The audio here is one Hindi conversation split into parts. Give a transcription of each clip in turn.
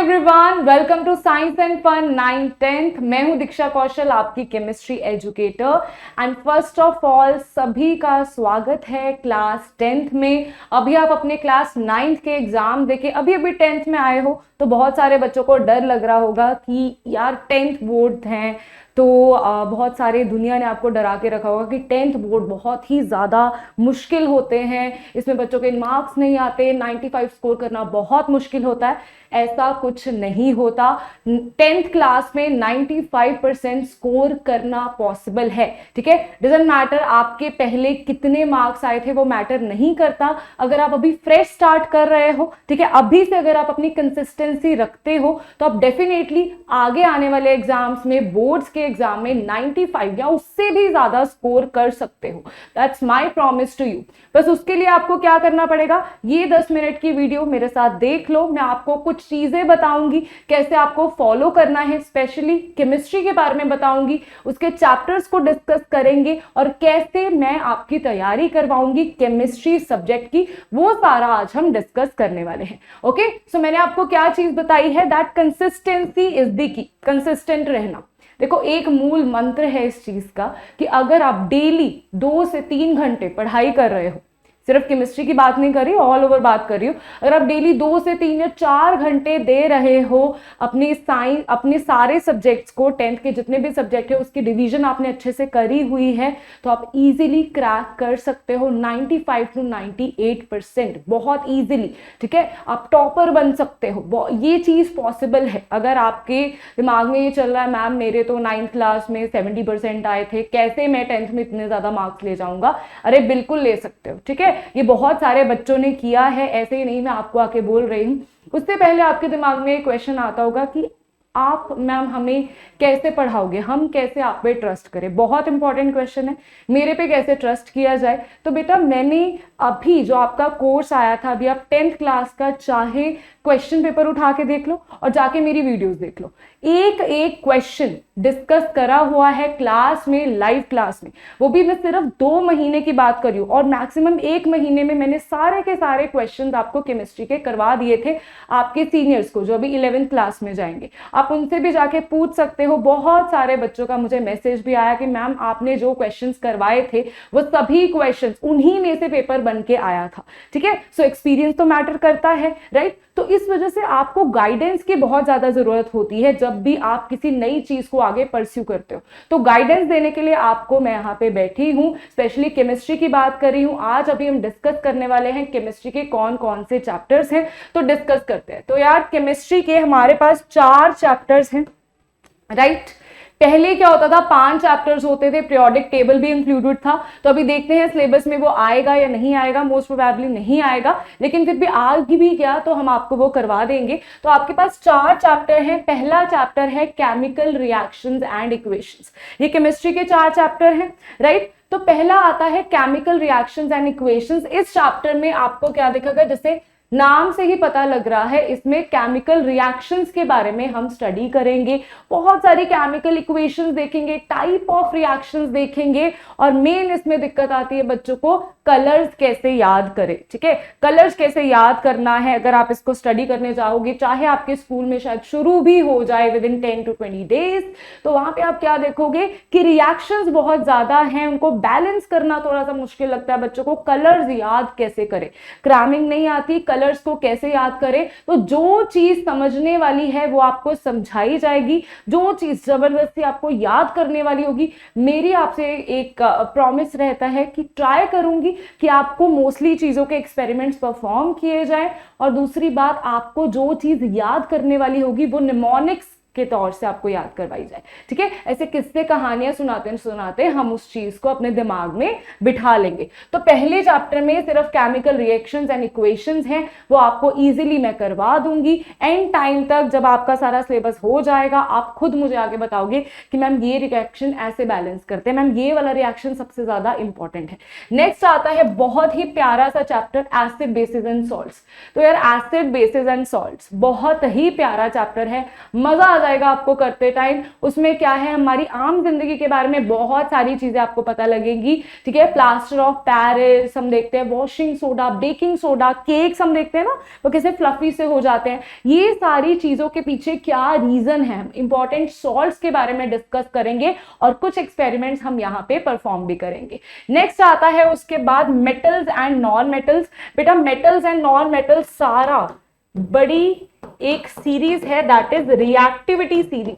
Everyone, welcome to science and fun 9th-10th। मैं हूं दीक्षा कौशल, आपकी chemistry educator. And first of all सभी का स्वागत है क्लास 10th में। अभी आप अपने क्लास 9th के एग्जाम देके अभी अभी 10th में आए हो, तो बहुत सारे बच्चों को डर लग रहा होगा कि यार 10th बोर्ड हैं, तो बहुत सारे दुनिया ने आपको डरा के रखा होगा कि 10th बोर्ड बहुत ही ज़्यादा मुश्किल होते हैं, इसमें बच्चों के मार्क्स नहीं आते, 95 स्कोर करना बहुत मुश्किल होता है। ऐसा कुछ नहीं होता। 10th क्लास में 95% स्कोर करना पॉसिबल है। ठीक है, डजंट मैटर आपके पहले कितने मार्क्स आए थे, वो मैटर नहीं करता। अगर आप अभी फ्रेश स्टार्ट कर रहे हो, ठीक है, अभी से अगर आप अपनी कंसिस्टेंसी रखते हो तो आप डेफिनेटली आगे आने वाले एग्जाम्स में, बोर्ड्स के एग्जाम में 95 या उससे भी ज्यादा स्कोर कर सकते हो। That's my promise to you. बस उसके लिए आपको क्या करना पड़ेगा, ये 10 मिनट की वीडियो मेरे साथ देख लो। मैं आपको कुछ चीजें बताऊंगी कैसे आपको फॉलो करना है, स्पेशली केमिस्ट्री के बारे में बताऊंगी, उसके चैप्टर्स को डिस्कस करेंगे और कैसे मैं आपकी तैयारी करवाऊंगी केमिस्ट्री सब्जेक्ट की, वो सारा आज हम डिस्कस करने वाले हैं। ओके, सो मैंने आपको क्या चीज बताई है, that consistency is the key. Consistent रहना, देखो एक मूल मंत्र है इस चीज का कि अगर आप डेली 2 से 3 घंटे पढ़ाई कर रहे हो, सिर्फ केमिस्ट्री की बात नहीं कर रही, ऑल ओवर बात कर रही हूँ, अगर आप डेली 2 से 3 या 4 घंटे दे रहे हो अपनी साइंस, अपने सारे सब्जेक्ट्स को, 10th के जितने भी सब्जेक्ट है उसकी डिवीजन आपने अच्छे से करी हुई है, तो आप इजीली क्रैक कर सकते हो 95 to 98%, बहुत इजीली। ठीक है, आप टॉपर बन सकते हो, ये चीज पॉसिबल है। अगर आपके दिमाग में ये चल रहा है मैम मेरे तो 9th क्लास में 70% आए थे, कैसे मैं 10th में इतने ज्यादा मार्क्स ले जाऊंगा, अरे बिल्कुल ले सकते हो। ठीक है, ये बहुत सारे बच्चों ने किया है, ऐसे ही नहीं मैं आपको आके बोल रही हूं। उससे पहले आपके दिमाग में एक क्वेश्चन आता होगा कि आप मैम हमें कैसे पढ़ाओगे, हम कैसे आप पे ट्रस्ट करें। बहुत इंपॉर्टेंट क्वेश्चन है, मेरे पे कैसे ट्रस्ट किया जाए। तो बेटा मैंने अभी जो आपका कोर्स आया था, अभी आप 10th क्लास का चाहे क्वेश्चन पेपर उठा के देख लो और जाके मेरी वीडियोस देख लो, एक एक क्वेश्चन डिस्कस करा हुआ है क्लास में, लाइव क्लास में। वो भी मैं सिर्फ 2 महीने की बात कर रही हूँ और मैक्सिमम 1 महीने में मैंने सारे के सारे क्वेश्चंस आपको केमिस्ट्री के करवा दिए थे, आपके सीनियर्स को जो अभी 11th क्लास में जाएंगे। आप उनसे भी जाके पूछ सकते हो। बहुत सारे बच्चों का मुझे मैसेज भी आया कि मैम आपने जो क्वेश्चंस करवाए थे वो सभी क्वेश्चंस उन्हीं में से पेपर बन के आया था। ठीक है, सो एक्सपीरियंस तो मैटर करता है, राइट। तो इस वजह से आपको गाइडेंस की बहुत ज्यादा जरूरत होती है जब भी आप किसी नई चीज को आगे परस्यू करते हो। तो गाइडेंस देने के लिए आपको मैं यहाँ पे बैठी हूँ, स्पेशली केमिस्ट्री की बात कर रही हूँ। आज अभी हम डिस्कस करने वाले हैं केमिस्ट्री के कौन कौन से चैप्टर्स हैं, तो डिस्कस करते हैं। तो यार केमिस्ट्री के हमारे पास 4 चैप्टर्स हैं, राइट। पहले क्या होता था, 5 चैप्टर्स होते थे, पीरियोडिक टेबल भी इंक्लूडेड था। तो अभी देखते हैं सिलेबस में वो आएगा या नहीं आएगा, मोस्ट प्रोबेबली नहीं आएगा, लेकिन फिर भी आगे भी गया तो हम आपको वो करवा देंगे। तो आपके पास 4 चैप्टर हैं। पहला चैप्टर है केमिकल रिएक्शंस एंड इक्वेशंस। ये केमिस्ट्री के 4 चैप्टर हैं, राइट। तो पहला आता है केमिकल रिएक्शंस एंड इक्वेशंस। इस चैप्टर में आपको क्या दिखेगा, जैसे नाम से ही पता लग रहा है, इसमें केमिकल रिएक्शंस के बारे में हम स्टडी करेंगे। बहुत सारी केमिकल इक्वेशंस देखेंगे, टाइप ऑफ रिएक्शंस देखेंगे, और मेन इसमें दिक्कत आती है बच्चों को कलर्स कैसे याद करें। ठीक है, कलर्स कैसे याद करना है, अगर आप इसको स्टडी करने जाओगे, चाहे आपके स्कूल में शायद शुरू भी हो जाए विद इन 10 to 20 डेज, तो वहां पे आप क्या देखोगे कि रिएक्शंस बहुत ज्यादा हैं, उनको बैलेंस करना थोड़ा सा मुश्किल लगता है बच्चों को। कलर्स याद कैसे करें, क्रैमिंग नहीं आती, कलर्स को कैसे याद करें। तो जो चीज समझने वाली है वो आपको समझाई जाएगी, जो चीज जबरदस्ती आपको याद करने वाली होगी, मेरी आपसे एक प्रॉमिस रहता है कि ट्राई करूंगी कि आपको मोस्टली चीजों के एक्सपेरिमेंट्स परफॉर्म किए जाएं। और दूसरी बात, आपको जो चीज याद करने वाली होगी वो निमोनिक्स के तौर से आपको याद करवाई जाए। ठीक है, ऐसे किस्से कहानियां सुनाते सुनाते हम उस चीज को अपने दिमाग में बिठा लेंगे। तो पहले चैप्टर में सिर्फ केमिकल रिएक्शंस एंड इक्वेशंस हैं, वो आपको इजीली मैं करवा दूंगी। एंड टाइम तक जब आपका सारा सिलेबस हो जाएगा, आप खुद मुझे आगे बताओगे कि मैम ये रिएक्शन ऐसे बैलेंस करते हैं, मैम ये वाला रिएक्शन सबसे ज्यादा इंपॉर्टेंट है। नेक्स्ट आता है बहुत ही प्यारा सा chapter, acid basis and salts. तो यार एसिड बेसिस एंड सॉल्ट्स बहुत ही प्यारा चैप्टर है, मजा आ जाएगा आपको करते टाइम। उसमें क्या है, हमारी आम जिंदगी के बारे में बहुत सारी चीजें आपको पता लगेंगी, ठीक है। प्लास्टर ऑफ पेरिस हम देखते हैं, washing soda, baking soda, cakes हम देखते हैं ना वो कैसे फ्लफी से हो जाते हैं। ये सारी चीजों के पीछे क्या रीजन है, इंपॉर्टेंट सॉल्ट्स के बारे में डिस्कस करेंगे और कुछ एक्सपेरिमेंट्स हम यहाँ पे परफॉर्म भी करेंगे। नेक्स्ट आता है उसके बाद मेटल्स एंड नॉन मेटल्स। बेटा मेटल्स एंड नॉन मेटल्स सारा बड़ी एक सीरीज है, दैट इज रिएक्टिविटी सीरीज।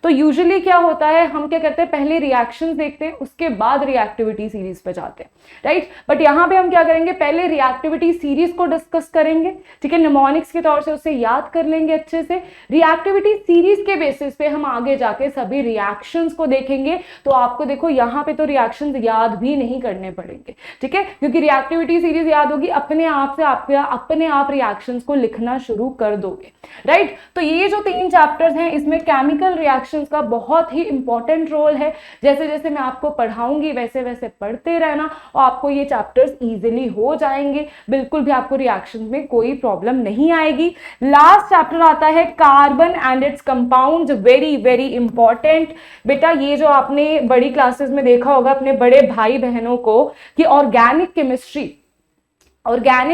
तो यूजुअली क्या होता है, हम क्या करते हैं, पहले रिएक्शंस देखते हैं उसके बाद रिएक्टिविटी सीरीज पे जाते हैं, राइट। बट यहाँ पे हम क्या करेंगे, पहले रिएक्टिविटी सीरीज को डिस्कस करेंगे, ठीक है, निमोनिक्स के तौर से उसे याद कर लेंगे अच्छे से। रिएक्टिविटी सीरीज के बेसिस पे हम आगे जाके सभी रिएक्शंस को देखेंगे। तो आपको देखो यहाँ पे तो रिएक्शंस याद भी नहीं करने पड़ेंगे, ठीक है, क्योंकि रिएक्टिविटी सीरीज याद होगी, अपने आप से अपने आप रिएक्शंस को लिखना शुरू कर दोगे, राइट। तो ये जो 3 चैप्टर्स हैं इसमें केमिकल रिएक्शन का बहुत ही इंपॉर्टेंट रोल है। जैसे जैसे मैं आपको पढ़ाऊंगी वैसे वैसे पढ़ते रहना और आपको ये चैप्टर्स इजीली हो जाएंगे, बिल्कुल भी आपको रिएक्शंस में कोई प्रॉब्लम नहीं आएगी। लास्ट चैप्टर आता है carbon and it's compounds, very very important. बेटा ये जो आपने बड़ी क्लासेस में देखा होगा अपने बड़े भाई बहनों को कि ऑर्गेनिक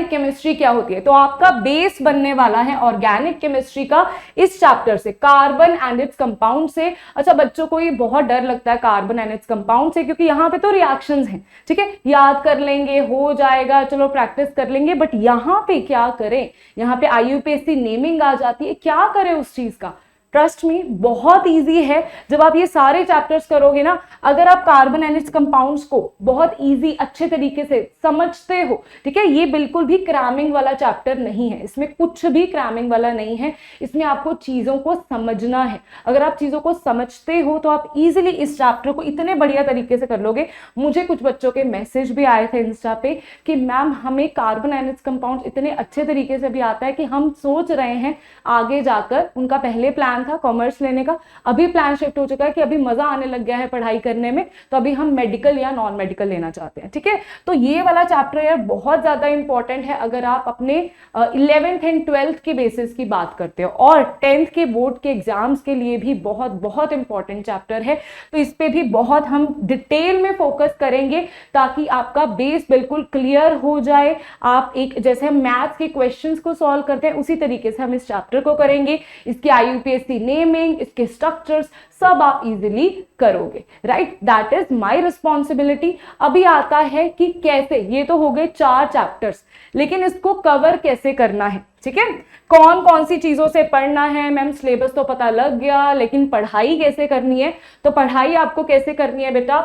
केमिस्ट्री क्या होती है, तो आपका बेस बनने वाला है ऑर्गेनिक केमिस्ट्री का इस चैप्टर से, कार्बन एंड इट्स कंपाउंड से। अच्छा बच्चों को ये बहुत डर लगता है कार्बन एंड इट्स कंपाउंड से, क्योंकि यहाँ पे तो रिएक्शंस हैं, ठीक है, याद कर लेंगे हो जाएगा, चलो प्रैक्टिस कर लेंगे। बट यहाँ पे क्या करें, यहाँ पे IUPAC नेमिंग आ जाती है, क्या करें उस चीज का। ट्रस्ट मी बहुत इजी है, जब आप ये सारे चैप्टर्स करोगे ना, अगर आप कार्बन एंड इट्स कंपाउंड्स को बहुत इजी अच्छे तरीके से समझते हो, ठीक है, ये बिल्कुल भी क्रैमिंग वाला चैप्टर नहीं है, इसमें कुछ भी क्रैमिंग वाला नहीं है, इसमें आपको चीजों को समझना है। अगर आप चीजों को समझते हो तो आप इजीली इस चैप्टर को इतने बढ़िया तरीके से कर लोगे। मुझे कुछ बच्चों के मैसेज भी आए थे इंस्टा पे कि मैम हमें कार्बन एंड इट्स कंपाउंड्स इतने अच्छे तरीके से भी आता है कि हम सोच रहे हैं आगे जाकर, उनका पहले प्लान था कॉमर्स लेने का, अभी प्लान शिफ्ट हो चुका है कि अभी मजा आने लग गया है पढ़ाई करने में, तो अभी हम मेडिकल या नॉन मेडिकल लेना चाहते हैं, ठीक है। तो ये वाला चैप्टर यार बहुत ज्यादा इंपॉर्टेंट है अगर आप अपने 11th एंड 12th के बेसिस की बात करते हो, और 10th के बोर्ड के एग्जाम्स के लिए भी बहुत बहुत इंपॉर्टेंट चैप्टर है। तो इस पे भी बहुत हम डिटेल में फोकस करेंगे ताकि आपका बेस बिल्कुल क्लियर हो जाए। आप एक जैसे हम मैथ्स के क्वेश्चंस को सॉल्व करते हैं उसी तरीके से हम इस चैप्टर को करेंगे। इसके IUPAC नेमिंग, इसके स्ट्रक्चर्स सब आप इजीली करोगे, right, that is my responsibility. अभी आता है कि कैसे, ये तो हो गए 4 चैप्टर्स, लेकिन इसको कवर कैसे करना है, ठीक है, कौन कौन सी चीजों से पढ़ना है। मैम सिलेबस तो पता लग गया, लेकिन पढ़ाई कैसे करनी है, तो पढ़ाई आपको कैसे करनी है बेटा,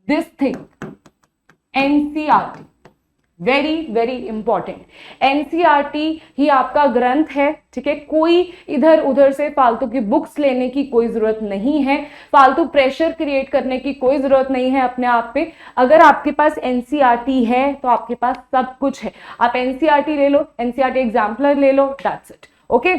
this thing NCERT, very very important. NCERT ही आपका ग्रंथ है, ठीक है, कोई इधर उधर से फालतू की बुक्स लेने की कोई जरूरत नहीं है, फालतू प्रेशर क्रिएट करने की कोई जरूरत नहीं है अपने आप पे। अगर आपके पास NCERT है तो आपके पास सब कुछ है, आप NCERT ले लो, NCERT एग्जाम्पलर ले लो, दैट्स इट, ओके।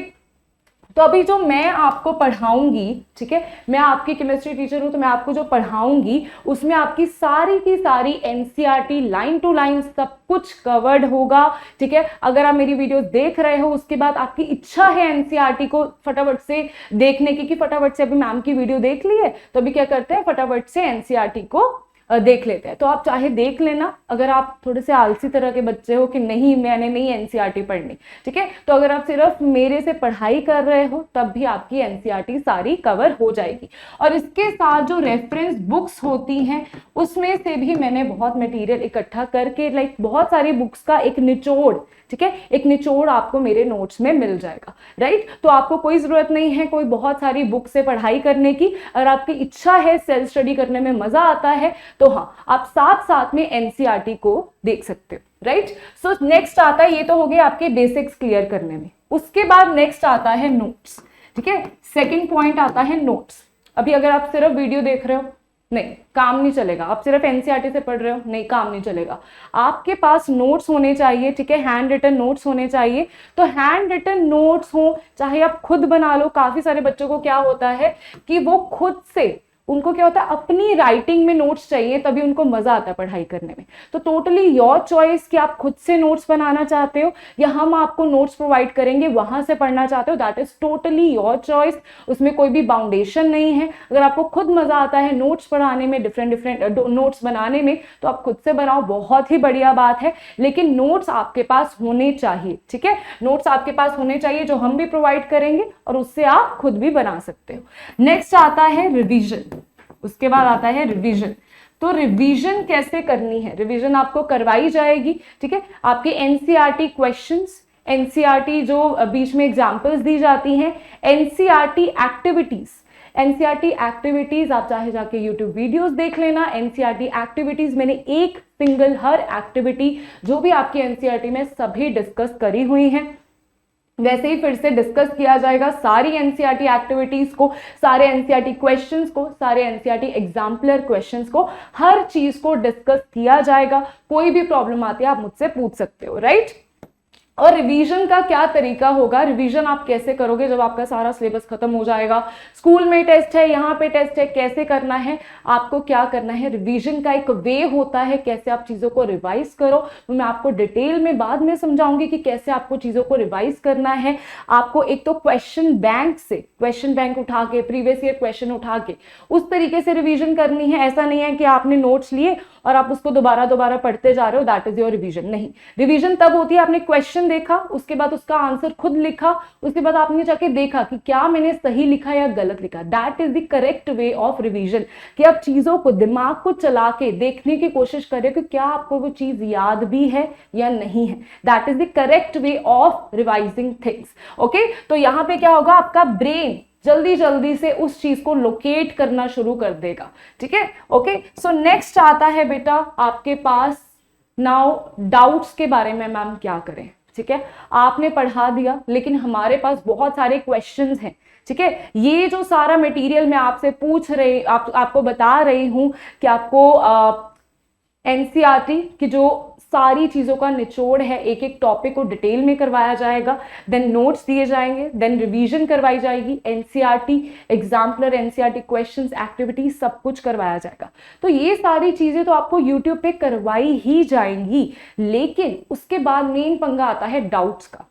तो अभी जो मैं आपको पढ़ाऊंगी, ठीक है, मैं आपकी केमिस्ट्री टीचर हूं, तो मैं आपको जो पढ़ाऊंगी उसमें आपकी सारी की सारी NCERT लाइन टू लाइन सब कुछ कवर्ड होगा, ठीक है। अगर आप मेरी वीडियो देख रहे हो उसके बाद आपकी इच्छा है NCERT को फटाफट से देखने की, कि फटाफट से अभी मैम की वीडियो देख ली है तो अभी क्या करते हैं फटाफट से NCERT को देख लेते हैं, तो आप चाहे देख लेना। अगर आप थोड़े से आलसी तरह के बच्चे हो कि नहीं मैंने नहीं NCERT पढ़नी, ठीक है, तो अगर आप सिर्फ मेरे से पढ़ाई कर रहे हो तब भी आपकी NCERT सारी कवर हो जाएगी। और इसके साथ जो रेफरेंस बुक्स होती हैं उसमें से भी मैंने बहुत मटेरियल इकट्ठा करके, लाइक बहुत सारी बुक्स का एक निचोड़, ठीक है, एक निचोड़ आपको मेरे नोट्स में मिल जाएगा, राइट। तो आपको कोई जरूरत नहीं है कोई बहुत सारी बुक से पढ़ाई करने की। अगर आपकी इच्छा है, सेल्फ स्टडी करने में मजा आता है, तो हाँ आप साथ साथ में NCERT को देख सकते हो, राइट। सो नेक्स्ट आता है, ये तो हो गए आपके बेसिक्स क्लियर करने में। उसके बाद नेक्स्ट आता है नोट्स, ठीक है, सेकेंड पॉइंट आता है नोट्स। अभी अगर आप सिर्फ वीडियो देख रहे हो नहीं काम नहीं चलेगा, आप सिर्फ NCERT से पढ़ रहे हो नहीं काम नहीं चलेगा, आपके पास नोट्स होने चाहिए, ठीक है, हैंड रिटन नोट्स होने चाहिए। तो हैंड रिटन नोट्स हो चाहे आप खुद बना लो, काफी सारे बच्चों को क्या होता है कि वो खुद से उनको क्या होता है अपनी राइटिंग में नोट्स चाहिए, तभी उनको मजा आता है पढ़ाई करने में। तो टोटली योर चॉइस कि आप खुद से नोट्स बनाना चाहते हो या हम आपको नोट्स प्रोवाइड करेंगे वहां से पढ़ना चाहते हो, that is totally your choice. उसमें कोई भी बाउंडेशन नहीं है। अगर आपको खुद मजा आता है नोट्स पढ़ाने में, डिफरेंट डिफरेंट नोट्स बनाने में, तो आप खुद से बनाओ, बहुत ही बढ़िया बात है। लेकिन नोट्स आपके पास होने चाहिए, ठीक है, नोट्स आपके पास होने चाहिए जो हम भी प्रोवाइड करेंगे और उससे आप खुद भी बना सकते हो। नेक्स्ट आता है रिवीजन, उसके बाद आता है रिवीजन। तो रिवीजन कैसे करनी है? रिवीजन आपको करवाई जाएगी, ठीक है, आपके एनसीईआरटी क्वेश्चंस, एनसीईआरटी जो बीच में एग्जांपल्स दी जाती हैं, एनसीईआरटी एक्टिविटीज, एनसीईआरटी एक्टिविटीज आप चाहे जाके यूट्यूब वीडियोस देख लेना। एनसीईआरटी एक्टिविटीज मैंने एक सिंगल हर एक्टिविटी जो भी आपकी एनसीईआरटी में सभी डिस्कस करी हुई हैं, वैसे ही फिर से डिस्कस किया जाएगा सारी एनसीईआरटी एक्टिविटीज को, सारे एनसीईआरटी क्वेश्चंस को, सारे एनसीईआरटी एग्जाम्पलर क्वेश्चंस को, हर चीज को डिस्कस किया जाएगा। कोई भी प्रॉब्लम आती है आप मुझसे पूछ सकते हो, राइट। और रिवीजन का क्या तरीका होगा? रिवीजन आप कैसे करोगे जब आपका सारा सिलेबस खत्म हो जाएगा? स्कूल में टेस्ट है, यहाँ पे टेस्ट है, कैसे करना है? आपको क्या करना है, रिवीजन का एक वे होता है कैसे आप चीजों को रिवाइज करो। तो मैं आपको डिटेल में बाद में समझाऊंगी कि कैसे आपको चीजों को रिवाइज करना है। आपको एक तो क्वेश्चन बैंक से, क्वेश्चन बैंक उठा के, प्रीवियस ईयर क्वेश्चन उठा के उस तरीके से रिवीजन करनी है। ऐसा नहीं है कि आपने नोट्स लिए और आप उसको दोबारा दोबारा पढ़ते जा रहे हो, दैट इज योर रिवीजन। नहीं, रिवीजन तब होती है आपने क्वेश्चन देखा, उसके बाद उसका आंसर खुद लिखा, उसके बाद आपने जाके देखा कि क्या मैंने सही लिखा या गलत लिखा। That is the correct way of revision, कि आप चीजों को, दिमाग को चला के देखने की कोशिश करें कि क्या आपको वो चीज याद भी है या नहीं है। That is the correct way of revising things. Okay, तो यहां पे क्या होगा, आपका ब्रेन जल्दी जल्दी से उस चीज को लोकेट करना शुरू कर देगा, ठीक है। ओके, सो नेक्स्ट आता है बेटा आपके पास नाउ डाउट्स के बारे में। मैम क्या करें, ठीक है, आपने पढ़ा दिया लेकिन हमारे पास बहुत सारे क्वेश्चंस हैं, ठीक है। ये जो सारा मटेरियल मैं आपसे पूछ रही, आपको बता रही हूं कि आपको एनसीईआरटी की जो सारी चीजों का निचोड़ है, एक एक टॉपिक को डिटेल में करवाया जाएगा, देन नोट्स दिए जाएंगे, देन रिवीजन करवाई जाएगी, NCERT exemplar, NCERT questions, activities, सब कुछ करवाया जाएगा। तो ये सारी चीजें तो आपको यूट्यूब पे करवाई ही जाएंगी, लेकिन उसके बाद मेन पंगा आता है डाउट्स का।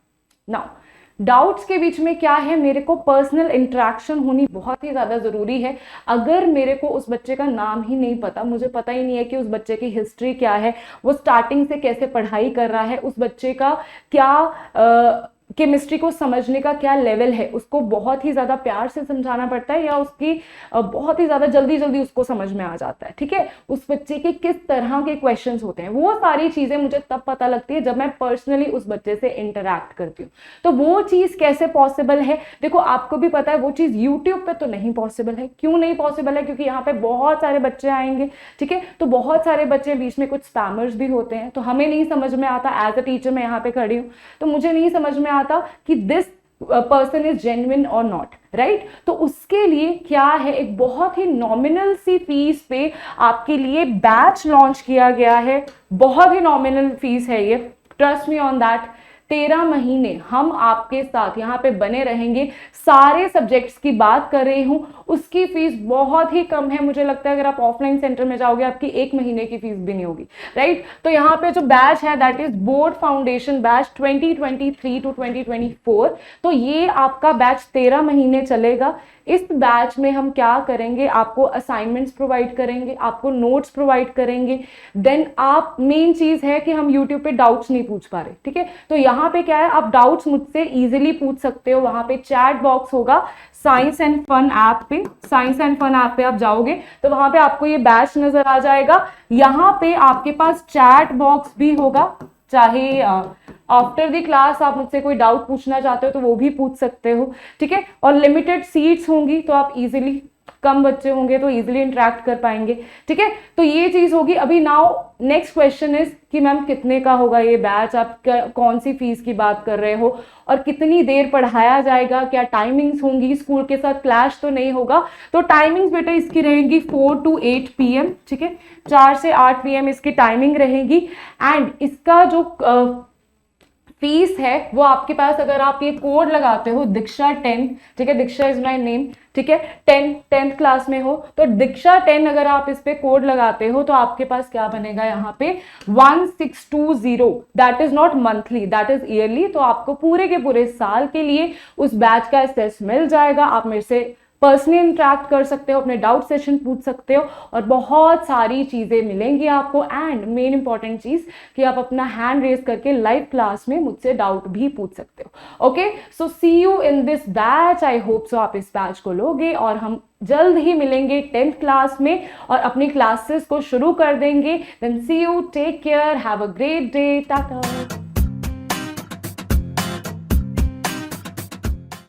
नाउ डाउट्स के बीच में क्या है, मेरे को पर्सनल इंटरेक्शन होनी बहुत ही ज्यादा जरूरी है। अगर मेरे को उस बच्चे का नाम ही नहीं पता, मुझे पता ही नहीं है कि उस बच्चे की हिस्ट्री क्या है, वो स्टार्टिंग से कैसे पढ़ाई कर रहा है, उस बच्चे का क्या केमिस्ट्री को समझने का क्या लेवल है, उसको बहुत ही ज्यादा प्यार से समझाना पड़ता है या उसकी बहुत ही ज्यादा जल्दी जल्दी उसको समझ में आ जाता है, ठीक है, उस बच्चे के किस तरह के क्वेश्चंस होते हैं, वो सारी चीजें मुझे तब पता लगती है जब मैं पर्सनली उस बच्चे से इंटरैक्ट करती हूँ। तो वो चीज कैसे पॉसिबल है? देखो आपको भी पता है वो चीज यूट्यूब पे तो नहीं पॉसिबल है। क्यों नहीं पॉसिबल है? क्योंकि यहाँ पे बहुत सारे बच्चे आएंगे, ठीक है, तो बहुत सारे बच्चे, बीच में कुछ स्पैमर्स भी होते हैं, तो हमें नहीं समझ में आता। एज अ टीचर मैं यहाँ पे खड़ी हूँ तो मुझे नहीं समझ में आता कि दिस पर्सन इज जेन्युइन और नॉट, राइट। तो उसके लिए क्या है, एक बहुत ही नॉमिनल सी फीस पे आपके लिए बैच लॉन्च किया गया है। बहुत ही नॉमिनल फीस है ये, ट्रस्ट मी ऑन दैट। 13 महीने हम आपके साथ यहाँ पे बने रहेंगे। सारे सब्जेक्ट्स की बात कर रही हूँ, उसकी फीस बहुत ही कम है। मुझे लगता है अगर आप ऑफलाइन सेंटर में जाओगे आपकी 1 महीने की फीस भी नहीं होगी, राइट। तो यहाँ पे जो बैच है that is board foundation batch 2023 to 2024। तो ये आपका बैच 13 महीने चलेगा। इस बैच में हम क्या करेंगे, आपको असाइनमेंट्स प्रोवाइड करेंगे, आपको नोट्स प्रोवाइड करेंगे। देन आप, मेन चीज है कि हम यूट्यूब पे डाउट्स नहीं पूछ पा रहे, ठीक है, तो यहाँ पे क्या है, आप डाउट्स मुझसे इजीली पूछ सकते हो। वहां पे चैट बॉक्स होगा साइंस एंड फन ऐप पे, साइंस एंड फन ऐप पे आप जाओगे तो वहां पे आपको ये बैच नजर आ जाएगा। यहाँ पे आपके पास चैट बॉक्स भी होगा, चाहे आफ्टर द क्लास आप मुझसे कोई डाउट पूछना चाहते हो तो वो भी पूछ सकते हो, ठीक है। और लिमिटेड सीट्स होंगी तो आप इजीली, कम बच्चे होंगे तो इजीली इंटरेक्ट कर पाएंगे, ठीक है। तो ये चीज होगी। अभी नाउ नेक्स्ट क्वेश्चन इज कि मैम कितने का होगा ये बैच, आप कौन सी फीस की बात कर रहे हो और कितनी देर पढ़ाया जाएगा, क्या टाइमिंग्स होंगी, स्कूल के साथ क्लैश तो नहीं होगा? तो टाइमिंग्स बेटा इसकी रहेंगी 4 to 8 PM, ठीक है, 4 से 8 PM इसकी टाइमिंग रहेगी। एंड इसका जो फीस है वो आपके पास, अगर आप ये कोड लगाते हो दीक्षा 10, ठीक है, दीक्षा इज माय नेम, ठीक है, 10th क्लास में हो तो दीक्षा 10 अगर आप इस पे कोड लगाते हो तो आपके पास क्या बनेगा यहाँ पे 1620, that is not monthly, that is yearly. तो आपको पूरे के पूरे साल के लिए उस बैच का एक्सेस मिल जाएगा। आप मेरे से पर्सनली इंटरेक्ट कर सकते हो, अपने डाउट सेशन पूछ सकते हो और बहुत सारी चीजें मिलेंगी आपको। एंड मेन इंपॉर्टेंट चीज कि आप अपना हैंड रेज करके लाइव क्लास में मुझसे डाउट भी पूछ सकते हो। Okay, so see you in this batch, I hope so आप इस बैच को लोगे और हम जल्द ही मिलेंगे 10th क्लास में और अपनी क्लासेस को शुरू कर देंगे। Then see you, take care, have a great day, Tata.